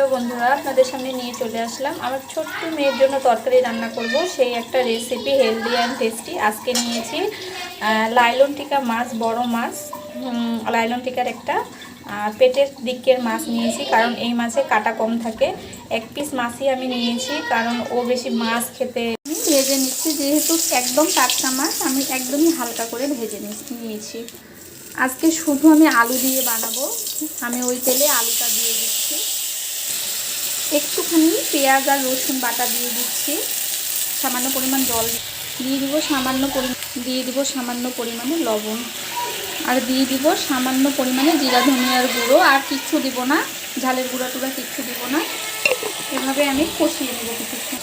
Hello বন্ধুরা, আপনাদের সামনে নিয়ে চলে আসলাম আমার ছোট্ট মেয়ের জন্য তরকারি রান্না করব সেই একটা রেসিপি, হেলদি অ্যান্ড টেস্টি। আজকে নিয়েছি লাইলন টিকা মাছ, বড় মাছ, লাইলন টিকার একটা পেটের দিকের মাছ নিয়েছি, কারণ এই মাছে কাটা কম থাকে। এক পিস মাছই আমি নিয়েছি, কারণ ও বেশি মাছ খেতে। ভেজে নিচ্ছি, যেহেতু একদম টাটকা মাছ, আমি একদমই হালকা করে ভেজে নিয়েছি। আজকে শুধু আমি আলু দিয়ে বানাবো। আমি ওই তেলে আলুটা দিয়ে দিচ্ছি, একটুখানি পেঁয়াজ আর রসুন বাটা দিয়ে দিচ্ছি, সামান্য পরিমাণ জল দিয়ে দিব, সামান্য পরিমাণে লবণ, আর দিয়ে দিব সামান্য পরিমাণে জিরা ধনিয়ার গুঁড়ো। আর কিচ্ছু দিব না, ঝালের গুঁড়া টুড়া কিচ্ছু দিব না। এভাবে আমি কষিয়ে নেব কিছুক্ষণ।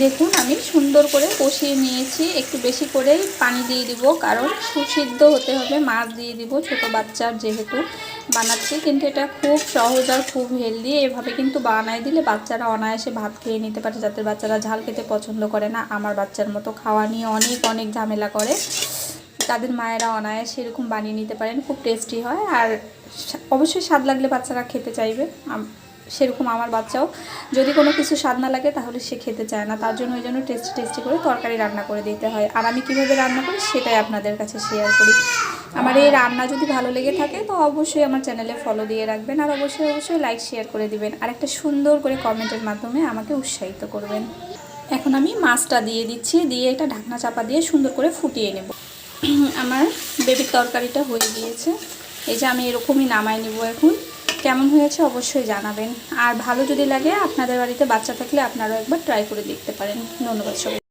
দেখুন, আমি সুন্দর করে কষিয়ে নিয়েছি। একটু বেশি করেই পানি দিয়ে দিব, কারণ সুসিদ্ধ হতে হবে। মাছ দিয়ে দিব, ছোটো বাচ্চার যেহেতু বানাচ্ছি। কিন্তু এটা খুব সহজ আর খুব হেলদি। এভাবে কিন্তু বানাই দিলে বাচ্চারা অনায়াসে ভাত খেয়ে নিতে পারে। যাদের বাচ্চারা ঝাল খেতে পছন্দ করে না, আমার বাচ্চার মতো খাওয়া নিয়ে অনেক ঝামেলা করে, তাদের মায়েরা অনায়াসে এরকম বানিয়ে নিতে পারেন। খুব টেস্টি হয়, আর অবশ্যই স্বাদ লাগলে বাচ্চারা খেতে চাইবে। সেরকম আমার বাচ্চাও, যদি কোনো কিছু স্বাদ না লাগে তাহলে সে খেতে চায় না। তার জন্য ওই জন্য টেস্টি করে তরকারি রান্না করে দিতে হয়। আর আমি কীভাবে রান্না করি সেটাই আপনাদের কাছে শেয়ার করি। আমার এই রান্না যদি ভালো লেগে থাকে তো অবশ্যই আমার চ্যানেলে ফলো দিয়ে রাখবেন, আর অবশ্যই লাইক শেয়ার করে দিবেন, আর একটা সুন্দর করে কমেন্টের মাধ্যমে আমাকে উৎসাহিত করবেন। এখন আমি মাছটা দিয়ে দিচ্ছি, দিয়ে একটা ঢাকনা চাপা দিয়ে সুন্দর করে ফুটিয়ে নেব। আমার বেবির তরকারিটা হয়ে গিয়েছে। এই যে আমি এরকমই নামাই নেব। এখন কেমন হয়েছে অবশ্যই জানাবেন, আর ভালো যদি লাগে আপনাদের বাড়িতে বাচ্চা থাকলে আপনারাও একবার ট্রাই করে দেখতে পারেন। ধন্যবাদ সবাই।